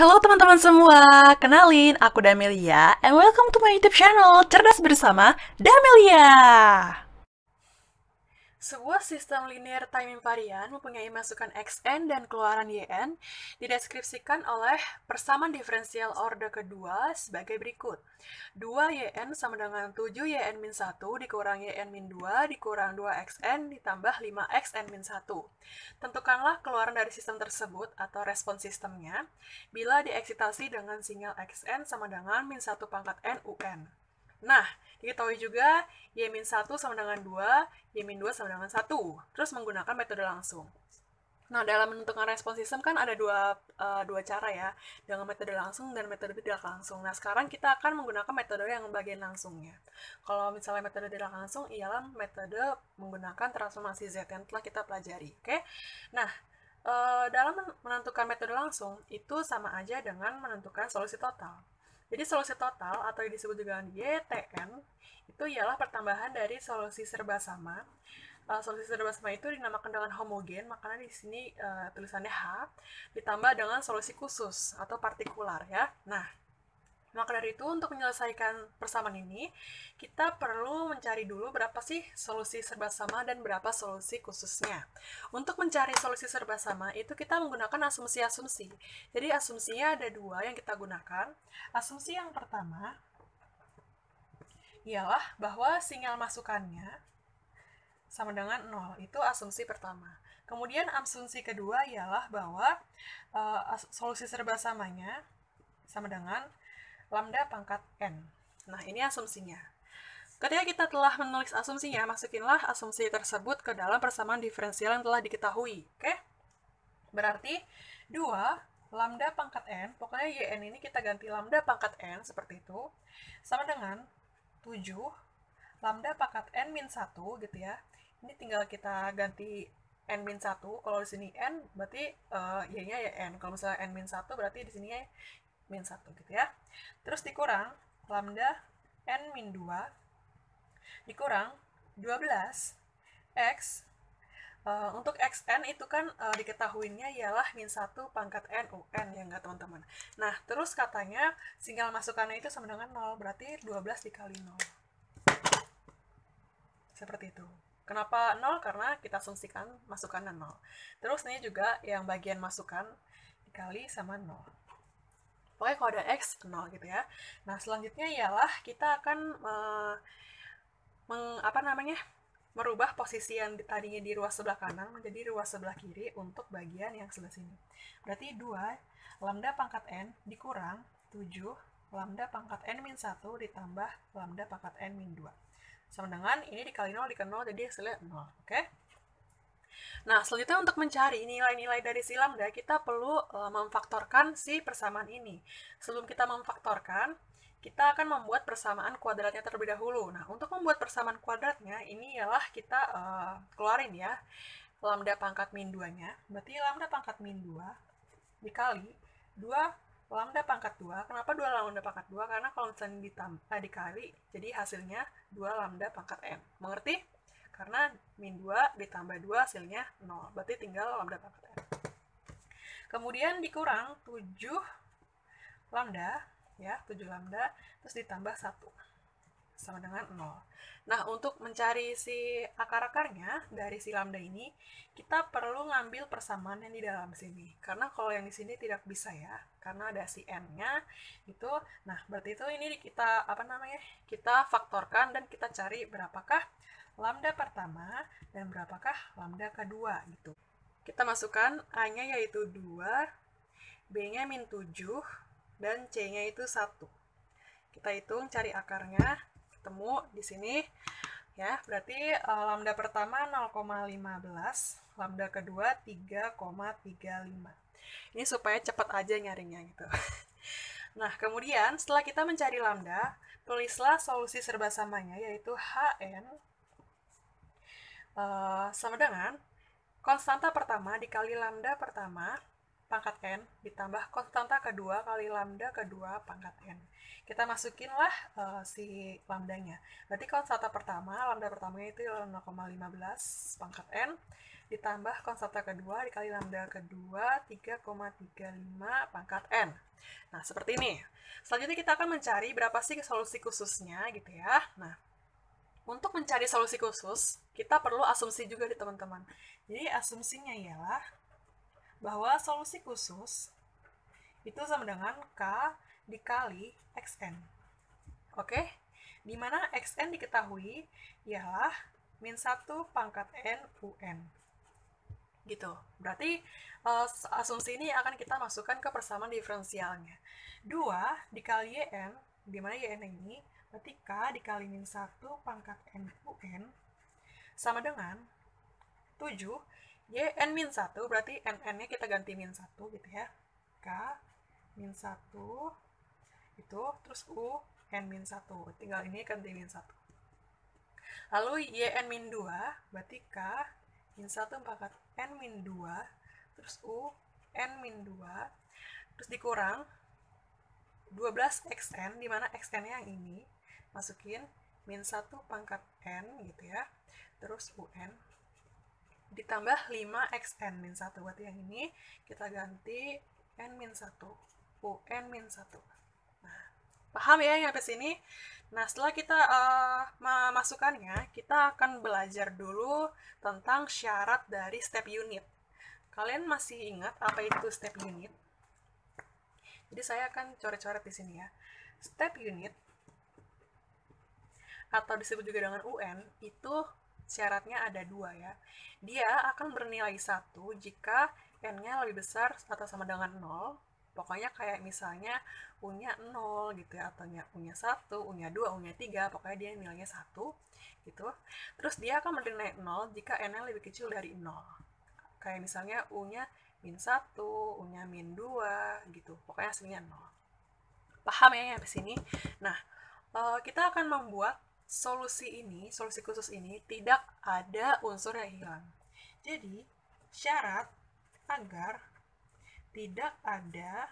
Halo teman-teman semua, kenalin aku Damelia and welcome to my YouTube channel Cerdas Bersama Damelia. Sebuah sistem linear time invariant mempunyai masukan xn dan keluaran yn dideskripsikan oleh persamaan diferensial order kedua sebagai berikut. 2yn sama dengan 7yn-1 dikurang yn-2 dikurang 2xn ditambah 5xn-1. Tentukanlah keluaran dari sistem tersebut atau respons sistemnya bila dieksitasi dengan sinyal xn sama dengan min 1 pangkat n un. Nah, diketahui juga Y-1 sama dengan 2, Y-2 sama dengan 1. Terus menggunakan metode langsung. Nah, dalam menentukan respons sistem kan ada dua cara ya, dengan metode langsung dan metode tidak langsung. Nah, sekarang kita akan menggunakan metode yang bagian langsungnya. Kalau misalnya metode tidak langsung, ialah metode menggunakan transformasi Z yang telah kita pelajari. Oke? Nah, dalam menentukan metode langsung, itu sama aja dengan menentukan solusi total. Jadi solusi total atau yang disebut juga YTN itu ialah pertambahan dari solusi serba sama. Solusi serba sama itu dinamakan dengan homogen, makanya di sini tulisannya H ditambah dengan solusi khusus atau partikular ya. Nah, maka dari itu, untuk menyelesaikan persamaan ini, kita perlu mencari dulu berapa sih solusi serba sama dan berapa solusi khususnya. Untuk mencari solusi serba sama, itu kita menggunakan asumsi-asumsi. Jadi, asumsinya ada dua yang kita gunakan. Asumsi yang pertama ialah bahwa sinyal masukannya sama dengan 0. Itu asumsi pertama. Kemudian, asumsi kedua ialah bahwa solusi serba samanya sama dengan lambda pangkat n. Nah, ini asumsinya. Ketika kita telah menulis asumsinya, masukinlah asumsi tersebut ke dalam persamaan diferensial yang telah diketahui. Oke? Berarti 2 lambda pangkat n, pokoknya yn ini kita ganti lambda pangkat n, seperti itu, sama dengan 7 lambda pangkat n min 1, gitu ya. Ini tinggal kita ganti n min 1, kalau di sini n, berarti y-nya ya n. Kalau misalnya n min 1, berarti di sini min 1 gitu ya. Terus dikurang lambda n min 2 dikurang 12 x. Untuk xn itu kan diketahuinya ialah min 1 pangkat n un ya enggak teman-teman. Nah, terus katanya sinyal masukannya itu sama dengan 0, berarti 12 dikali 0. Seperti itu. Kenapa 0? Karena kita asumsikan masukannya 0. Terus ini juga yang bagian masukan dikali sama 0. Pokoknya kalau ada X, 0 gitu ya. Nah, selanjutnya ialah kita akan merubah posisi yang tadinya di ruas sebelah kanan menjadi ruas sebelah kiri untuk bagian yang sebelah sini. Berarti 2 lambda pangkat n dikurang 7 lambda pangkat n min 1 ditambah lambda pangkat n min 2. Sama dengan ini dikali 0 dikali 0, jadi hasilnya 0. Oke? Nah, selanjutnya untuk mencari nilai-nilai dari si lambda, kita perlu memfaktorkan si persamaan ini. Sebelum kita memfaktorkan, kita akan membuat persamaan kuadratnya terlebih dahulu. Nah, untuk membuat persamaan kuadratnya, ini ialah kita keluarin ya, lambda pangkat min 2-nya. Berarti lambda pangkat min 2 dikali 2 lambda pangkat 2. Kenapa 2 lambda pangkat 2? Karena kalau misalnya dikali, jadi hasilnya 2 lambda pangkat n. Mengerti? Karena min 2 ditambah 2 hasilnya 0. Berarti tinggal lambda pangkat n. Kemudian dikurang 7 lambda, ya, 7 lambda, terus ditambah 1. Sama dengan 0. Nah, untuk mencari si akar-akarnya dari si lambda ini, kita perlu ngambil persamaan yang di dalam sini. Karena kalau yang di sini tidak bisa ya, karena ada si n-nya itu. Nah, berarti itu ini kita kita faktorkan dan kita cari berapakah lambda pertama dan berapakah lambda kedua gitu. Kita masukkan A-nya yaitu 2, B-nya min 7, dan C-nya itu 1. Kita hitung cari akarnya, ketemu di sini. Ya, berarti lambda pertama 0,15, lambda kedua 3,35. Ini supaya cepat aja nyarinya gitu. Nah, kemudian setelah kita mencari lambda, tulislah solusi serba samanya yaitu Hn sama dengan konstanta pertama dikali lambda pertama pangkat N ditambah konstanta kedua kali lambda kedua pangkat N. Kita masukinlah si lambdanya. Berarti konstanta pertama, lambda pertamanya itu 0,15 pangkat N, ditambah konstanta kedua dikali lambda kedua 3,35 pangkat N. Nah, seperti ini. Selanjutnya kita akan mencari berapa sih solusi khususnya gitu ya. Nah, untuk mencari solusi khusus, kita perlu asumsi juga di teman-teman. Jadi asumsinya ialah bahwa solusi khusus itu sama dengan K dikali XN. Oke? Dimana XN diketahui ialah min 1 pangkat N UN. Gitu. Berarti asumsi ini akan kita masukkan ke persamaan diferensialnya. 2 dikali YN, dimana YN ini berarti K dikali min 1 pangkat N UN sama dengan 7 YN min 1, berarti NN-nya kita ganti min 1 gitu ya. K min 1 itu, terus U N min 1. Tinggal ini ganti min 1. Lalu YN min 2, berarti K min 1 pangkat N min 2, terus U N min 2, terus dikurang 12XN, dimana XN-nya yang ini, masukin min 1 pangkat N gitu ya, terus UN, ditambah 5XN min 1, berarti yang ini kita ganti N min 1, UN min 1. Nah, paham ya yang sampai sini? Nah, setelah kita memasukkannya, kita akan belajar dulu tentang syarat dari step unit. Kalian masih ingat apa itu step unit? Jadi saya akan coret-coret di sini ya. Step unit, atau disebut juga dengan UN, itu syaratnya ada 2 ya. Dia akan bernilai 1 jika N-nya lebih besar atau sama dengan 0. Pokoknya kayak misalnya U-nya 0 gitu ya, atau U-nya 1, U-nya 2, U-nya 3, pokoknya dia nilainya 1 gitu. Terus dia akan bernilai 0 jika N-nya lebih kecil dari 0. Kayak misalnya U-nya min 1, U-nya min 2 gitu. Pokoknya hasilnya 0. Paham ya sampai sini? Nah, kita akan membuat solusi khusus ini tidak ada unsur yang hilang. Jadi, syarat agar tidak ada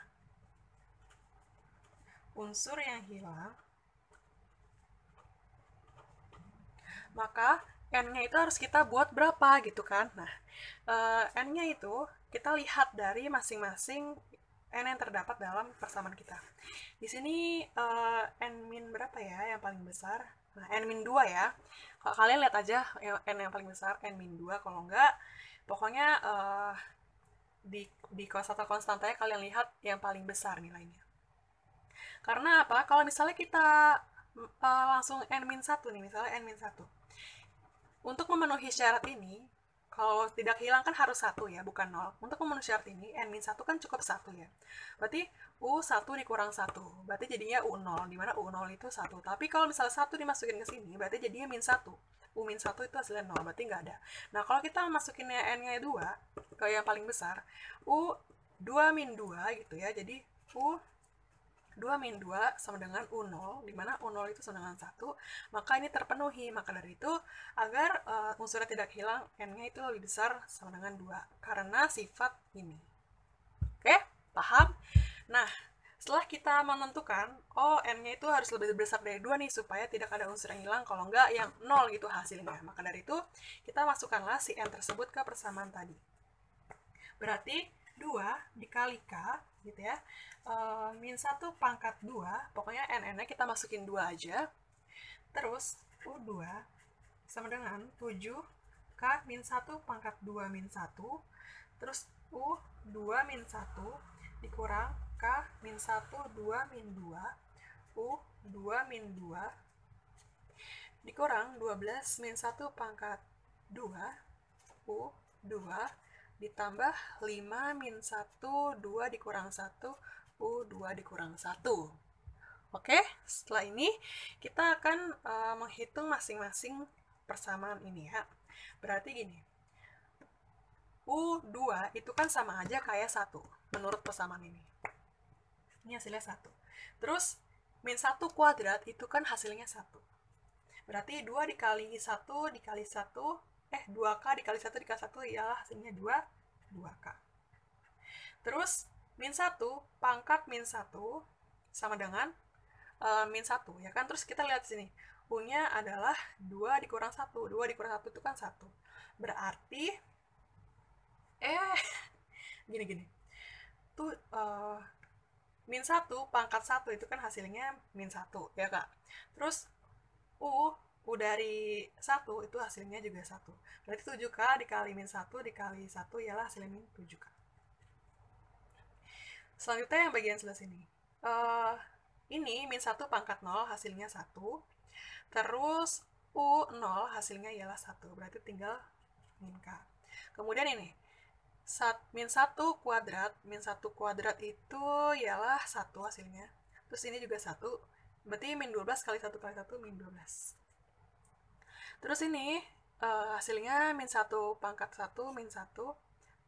unsur yang hilang, maka N-nya itu harus kita buat berapa gitu kan. Nah, N-nya itu kita lihat dari masing-masing N yang terdapat dalam persamaan kita. Di sini N-min berapa ya yang paling besar? Nah, N-2 ya. Kalau kalian lihat aja N yang paling besar, N-2. Kalau enggak, pokoknya di konstanta-konstantanya kalian lihat yang paling besar nilainya. Karena apa? Kalau misalnya kita langsung N-1 nih, misalnya N-1. Untuk memenuhi syarat ini, kalau tidak hilang kan harus 1 ya, bukan 0. Untuk memenuhi syarat ini, N-1 kan cukup 1 ya. Berarti U1 dikurang 1. Berarti jadinya U0, dimana U0 itu 1. Tapi kalau misalnya 1 dimasukin ke sini, berarti jadinya min 1. U-1 itu hasilnya 0, berarti nggak ada. Nah, kalau kita masukinnya N-nya 2, ke yang paling besar, U2 min 2 gitu ya. Jadi U2 min 2 sama dengan U0, dimana U0 itu sama dengan 1, maka ini terpenuhi. Maka dari itu, agar unsurnya tidak hilang, N-nya itu lebih besar sama dengan 2, karena sifat ini. Oke, paham? Nah, setelah kita menentukan, oh N-nya itu harus lebih besar dari 2 nih, supaya tidak ada unsur yang hilang, kalau enggak yang 0 gitu hasilnya. Maka dari itu, kita masukkanlah si N tersebut ke persamaan tadi. Berarti 2 dikali K, gitu ya, min 1 pangkat 2, pokoknya N-nya kita masukin 2 aja, terus U2 sama dengan 7 K min 1 pangkat 2 min 1, terus U2 min 1 dikurang K min 1 2 min 2, U2 min 2 dikurang 12 min 1 pangkat 2, U2 ditambah 5 min 1, 2 dikurang 1, U2 dikurang 1. Oke, setelah ini kita akan menghitung masing-masing persamaan ini ya. Berarti gini, U2 itu kan sama aja kayak 1, menurut persamaan ini. Ini hasilnya 1. Terus, min 1 kuadrat itu kan hasilnya 1. Berarti 2 dikali 1 dikali 1, 2K dikali 1 dikali 1 ialah hasilnya 2K. Terus min 1 pangkat min 1 sama dengan min 1, ya kan? Terus kita lihat sini, U-nya adalah 2 dikurang 1. 2 dikurang 1 itu kan 1. Berarti, gini. Tuh, min 1 pangkat 1 itu kan hasilnya min 1, ya Kak? Terus, U dari 1 itu hasilnya juga 1. Berarti 7K dikali min 1 dikali 1 ialah hasilnya min 7K. Selanjutnya yang bagian sebelah sini. Ini min 1 pangkat 0 hasilnya 1. Terus U0 hasilnya ialah 1. Berarti tinggal min K. Kemudian ini. Min 1 kuadrat. Min 1 kuadrat itu ialah 1 hasilnya. Terus ini juga 1. Berarti min 12 kali 1 kali 1 min 12. Terus ini hasilnya min 1 pangkat 1 min 1.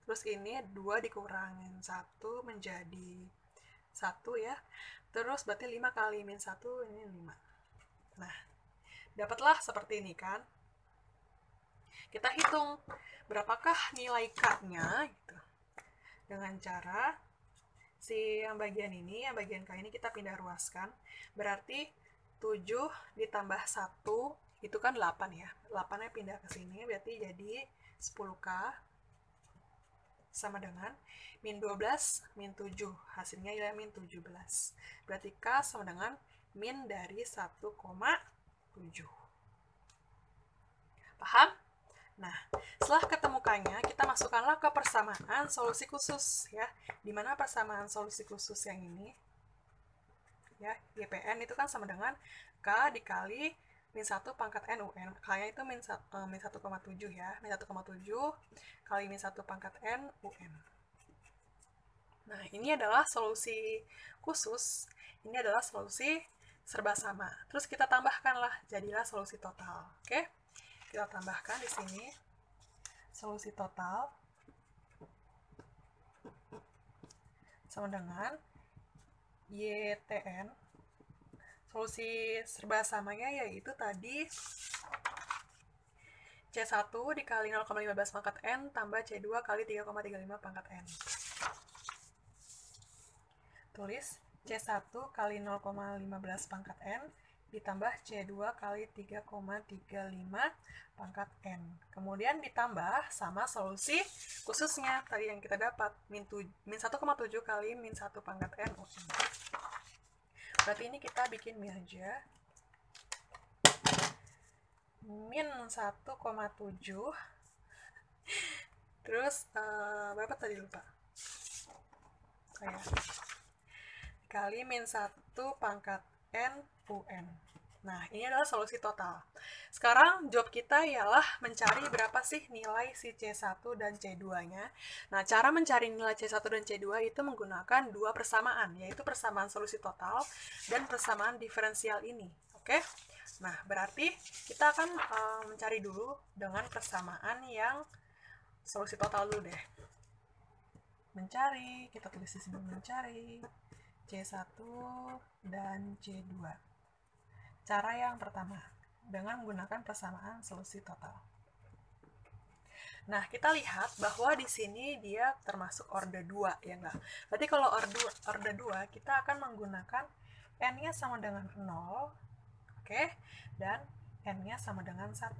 Terus ini 2 dikurangin 1 menjadi 1 ya. Terus berarti 5 kali min 1 ini 5. Nah, dapatlah seperti ini kan. Kita hitung berapakah nilai K-nya gitu. Dengan cara si yang bagian ini, yang bagian K ini kita pindah ruaskan. Berarti 7 ditambah 1 itu kan 8 ya. 8-nya pindah ke sini berarti jadi 10K sama dengan min 12 min 7. Hasilnya ya min 17. Berarti K sama dengan min dari 1,7. Paham? Nah, setelah ketemu K-nya, kita masukkanlah ke persamaan solusi khusus ya. Dimana persamaan solusi khusus yang ini ya, YPN itu kan sama dengan K dikali min 1 pangkat N UN. K-nya itu min 1,7 ya. Min 1,7 kali min 1 pangkat N UN. Nah, ini adalah solusi khusus. Ini adalah solusi serba sama. Terus kita tambahkanlah, jadilah solusi total. Oke? Kita tambahkan di sini solusi total sama dengan YTN. Solusi serba samanya yaitu tadi C1 dikali 0,15 pangkat N tambah C2 kali 3,35 pangkat N. Tulis C1 kali 0,15 pangkat N ditambah C2 kali 3,35 pangkat N. Kemudian ditambah sama solusi khususnya tadi yang kita dapat, min 1,7 kali min 1 pangkat N UN. Berarti ini kita bikin min aja. Min 1,7 terus berapa tadi lupa? Kali min 1 pangkat N UN. Nah, ini adalah solusi total. Sekarang job kita ialah mencari berapa sih nilai si C1 dan C2-nya. Nah, cara mencari nilai C1 dan C2 itu menggunakan dua persamaan, yaitu persamaan solusi total dan persamaan diferensial ini. Oke? Nah, berarti kita akan mencari dulu dengan persamaan yang solusi total dulu deh. Mencari, kita tulis di sini mencari C1 dan C2. Cara yang pertama, dengan menggunakan persamaan solusi total. Nah, kita lihat bahwa di sini dia termasuk orde 2, ya enggak? Berarti kalau orde 2, kita akan menggunakan N-nya sama dengan 0, oke? Dan N-nya sama dengan 1.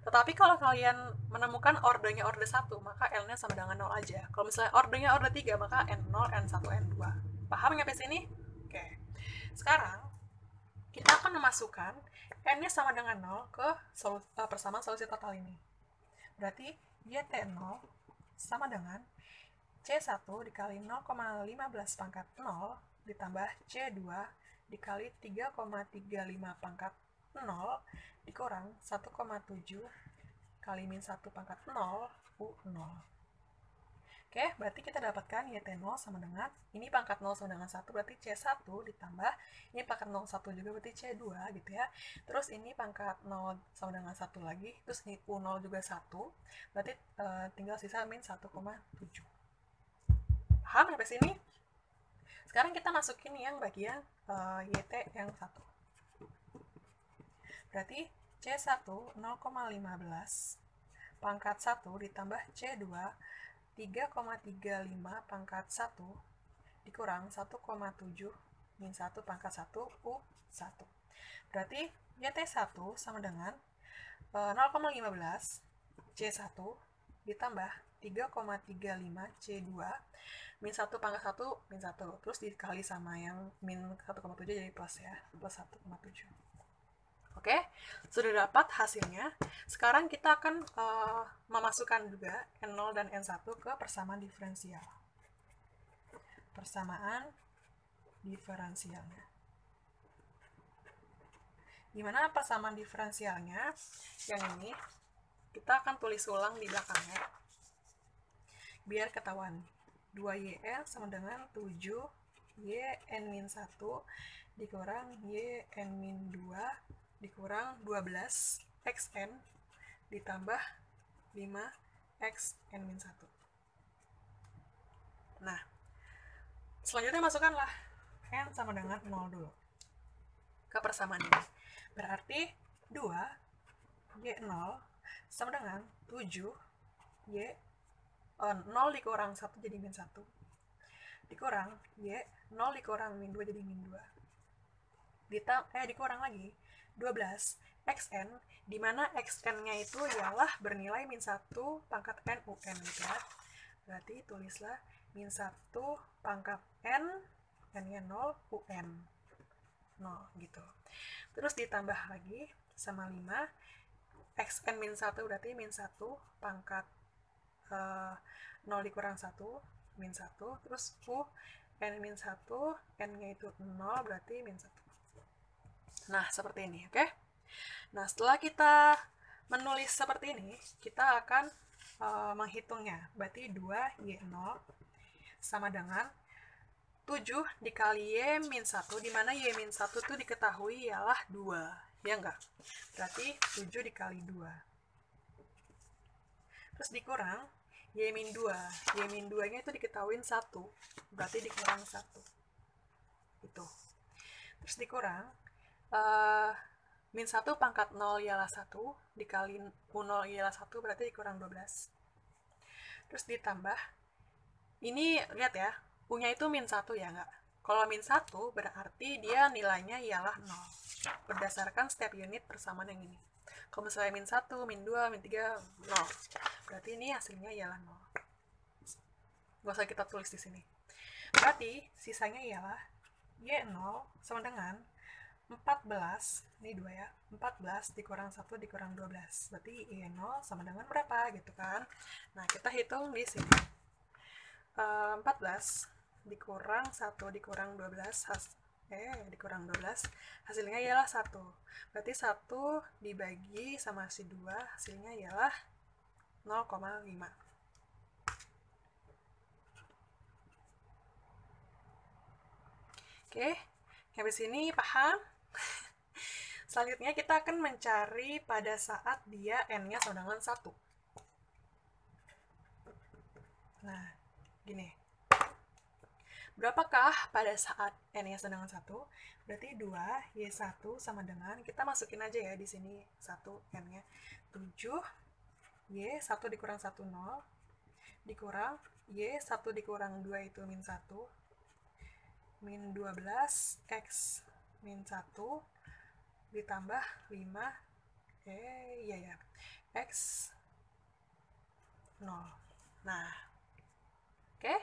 Tetapi kalau kalian menemukan ordenya orde 1, maka L-nya sama dengan 0 aja. Kalau misalnya ordenya orde 3, maka N0, N1, N2. Paham sampai sini? Oke. Sekarang, kita akan memasukkan N-nya sama dengan 0 ke persamaan solusi total ini. Berarti YT0 sama dengan C1 dikali 0,15 pangkat 0 ditambah C2 dikali 3,35 pangkat 0 dikurang 1,7 kali min 1 pangkat 0 U0. Oke, berarti kita dapatkan YT0 sama dengan, ini pangkat 0 sama dengan 1, berarti C1 ditambah, ini pangkat 0, 1 juga berarti C2 gitu ya. Terus ini pangkat 0 sama dengan 1 lagi, terus ini U0 juga 1, berarti tinggal sisa min 1,7. Paham sampai sini? Sekarang kita masukin yang bagian YT yang 1. Berarti C1 0,15 pangkat 1 ditambah C2 3,35 pangkat 1 dikurang 1,7 min 1 pangkat 1 U1. Berarti YT1 sama dengan 0,15 C1 ditambah 3,35 C2 min 1 pangkat 1 min 1. Terus dikali sama yang min 1,7 jadi plus ya, plus 1,7. Oke, sudah dapat hasilnya. Sekarang kita akan memasukkan juga N0 dan N1 ke persamaan diferensial. Persamaan diferensialnya. Gimana persamaan diferensialnya? Yang ini kita akan tulis ulang di belakangnya biar ketahuan. 2YN sama dengan 7YN-1 dikurang YN-2 dikurang 12XN ditambah 5XN-1. Nah, selanjutnya masukkanlah N sama dengan 0 dulu ke persamaan ini. Berarti 2Y0 sama dengan 7Y 0 dikurang 1 jadi min 1 dikurang Y 0 dikurang min 2 jadi min 2 dikurang lagi 12 XN, dimana XN-nya itu ialah bernilai min 1 pangkat N UN gitu ya. Berarti tulislah min 1 pangkat N, N-nya 0, UN 0 gitu. Terus ditambah lagi sama 5 XN min 1 berarti min 1 pangkat 0 dikurang 1 min 1, terus U N min 1, N-nya itu 0 berarti min 1. Nah, seperti ini, oke? Nah, setelah kita menulis seperti ini, kita akan menghitungnya. Berarti 2Y0 sama dengan 7 dikali Y min 1, di mana Y min 1 itu diketahui ialah 2. Ya enggak? Berarti 7 dikali 2. Terus dikurang Y min 2. Y min 2-nya itu diketahuin 1. Berarti dikurang 1. Itu. Terus dikurang min 1 pangkat 0 ialah 1, dikali U0 ialah 1, berarti dikurang 12. Terus ditambah, ini lihat ya, U-nya itu min 1 ya enggak? Kalau min 1 berarti dia nilainya ialah 0. Berdasarkan step unit persamaan yang ini. Kalau misalnya min 1, min 2, min 3, 0. Berarti ini hasilnya ialah 0. Nggak usah kita tulis di sini. Berarti sisanya ialah Y0 sama dengan 14, ini 2 ya, 14 dikurang 1 dikurang 12. Berarti Y0 sama dengan berapa gitu kan? Nah, kita hitung di sini. 14 dikurang 1 dikurang 12 dikurang 12 hasilnya ialah 1. Berarti 1 dibagi sama si 2 hasilnya ialah 0,5. Oke, habis ini paham? Selanjutnya kita akan mencari pada saat dia N-nya sama dengan 1. Nah, gini. Berapakah pada saat N-nya sama dengan 1? Berarti 2, Y1 sama dengan, kita masukin aja ya di sini 1 N-nya. 7, Y1 dikurang 1, 0. Dikurang, Y1 dikurang 2 itu min 1. Min 12, X min 1. Ditambah 5, X 0. Nah, oke.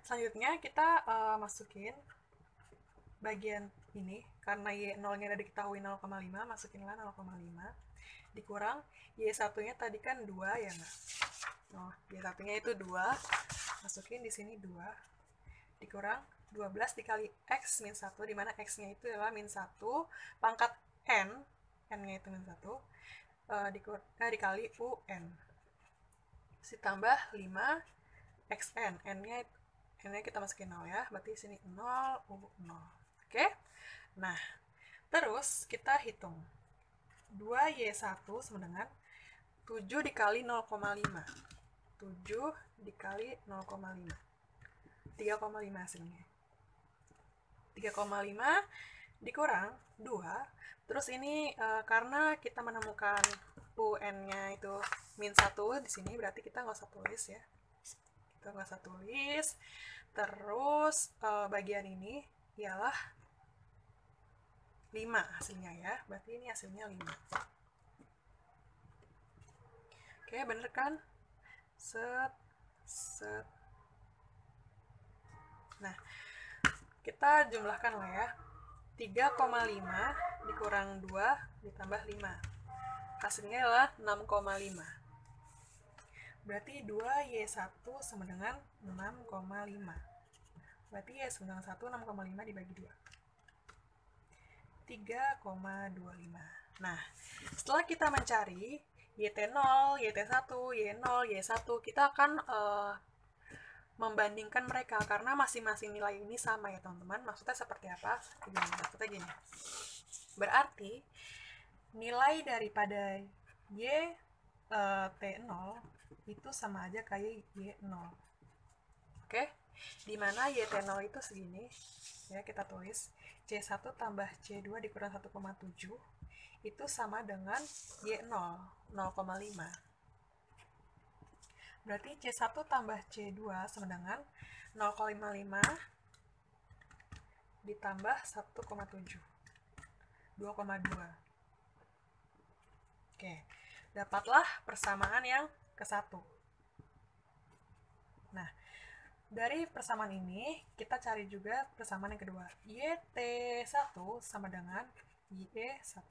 Selanjutnya kita masukin bagian ini, karena Y0-nya udah diketahui 0,5, masukinlah 0,5. Dikurang, Y1-nya tadi kan 2 ya nggak? Oh, Y1-nya itu 2, masukin di sini 2. Dikurang 12 dikali X min 1, dimana X-nya itu adalah min 1, pangkat N, N-nya itu min 1, dikali UN. Ditambah 5 XN, N-nya kita masukin 0 ya, berarti sini 0, U0. Oke? Nah, terus kita hitung. 2Y1 sama dengan 7 dikali 0,5. 7 dikali 0,5. 3,5 hasilnya. 3,5 dikurang 2. Terus ini karena kita menemukan UN-nya itu min 1 di sini, berarti kita nggak usah tulis ya. Kita nggak usah tulis. Terus bagian ini ialah 5 hasilnya ya. Berarti ini hasilnya 5. Oke, bener kan? Set, set. Nah, kita jumlahkan lah ya. 3,5 dikurang 2 ditambah 5. Hasilnya adalah 6,5. Berarti 2Y1 sama dengan 6,5. Berarti Y sama dengan 1, 6,5 dibagi 2. 3,25. Nah, setelah kita mencari YT0, YT1, Y0, Y1, kita akan membandingkan mereka karena masing-masing nilai ini sama ya teman-teman. Maksudnya seperti apa? Maksudnya gini. Berarti nilai daripada YT0 itu sama aja kayak Y0. Oke? Dimana YT0 itu segini. Ya, kita tulis C1 tambah C2 dikurang 1,7 itu sama dengan Y0, 0,5. Berarti C1 tambah C2 sama dengan 0,55 ditambah 1,7. 2,2. Oke, dapatlah persamaan yang ke-1. Nah, dari persamaan ini, kita cari juga persamaan yang kedua. YT1 sama dengan Y1.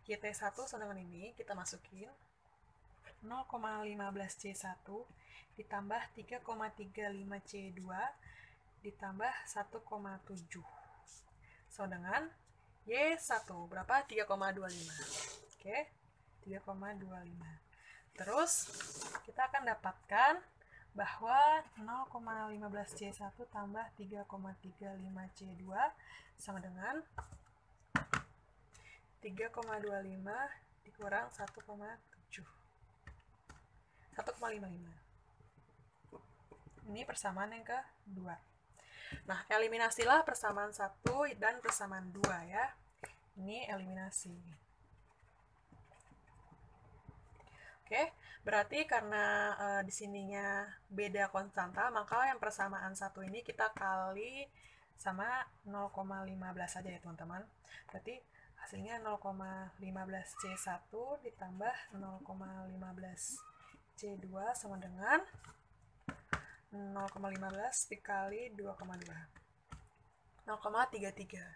YT1 sama dengan ini, kita masukin 0,15C1 ditambah 3,35C2 ditambah 1,7 sama dengan Y1 berapa? 3,25. Oke, 3,25. Terus kita akan dapatkan bahwa 0,15C1 tambah 3,35C2 sama dengan 3,25 dikurang 1,7. 1,55. Ini persamaan yang kedua. Nah, eliminasilah persamaan 1 dan persamaan 2 ya. Ini eliminasi. Oke, berarti karena di sininya beda konstanta, maka yang persamaan 1 ini kita kali sama 0,15 saja ya teman-teman. Berarti hasilnya 0,15C1 ditambah 0,15C2 sama dengan 0,15 dikali 2,2. 0,33.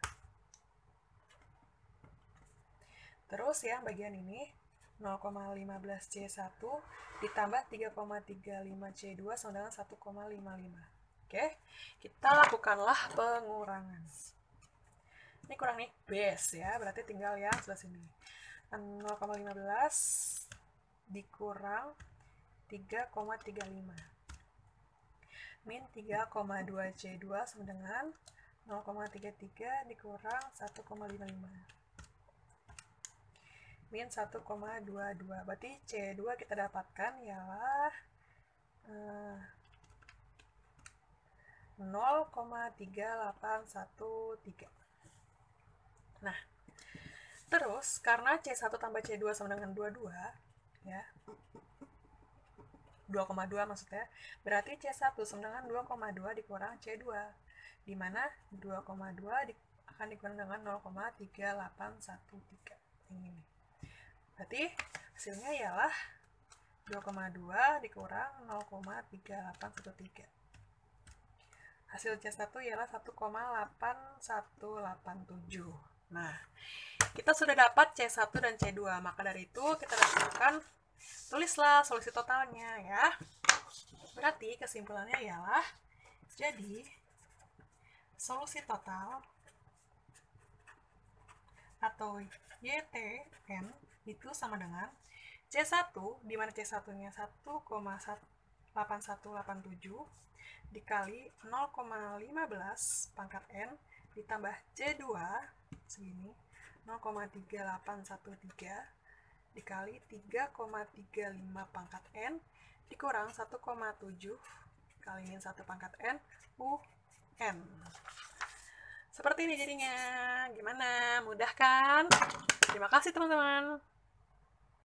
Terus yang bagian ini 0,15C1 ditambah 3,35C2 sama dengan 1,55. Oke, kita lakukanlah pengurangan. Ini kurang nih, base ya, berarti tinggal yang sebelah sini. 0,15 dikurang 3,35. Min 3,2C2 sama dengan 0,33 dikurang 1,55. Min 1,22. Berarti C2 kita dapatkan ialah 0,3813. Nah, terus karena C1 tambah C2 sama dengan 22, ya, 2,2 maksudnya, berarti C1 sama dengan 2,2 dikurang C2, di mana 2,2 akan dikurang dengan 0,3813. Ini. Berarti hasilnya ialah 2,2 dikurang 0,3813. Hasil C1 ialah 1,8187. Nah, kita sudah dapat C1 dan C2, maka dari itu kita lakukan, tulislah solusi totalnya ya. Berarti kesimpulannya ialah, jadi solusi total atau YTN itu sama dengan C1, di mana C1-nya 1,8187 dikali 0,15 pangkat N ditambah C2 segini 0,3813 dikali 3,35 pangkat N dikurang 1,7 kali min 1 pangkat N UN. Seperti ini jadinya. Gimana? Mudah kan? Terima kasih teman-teman.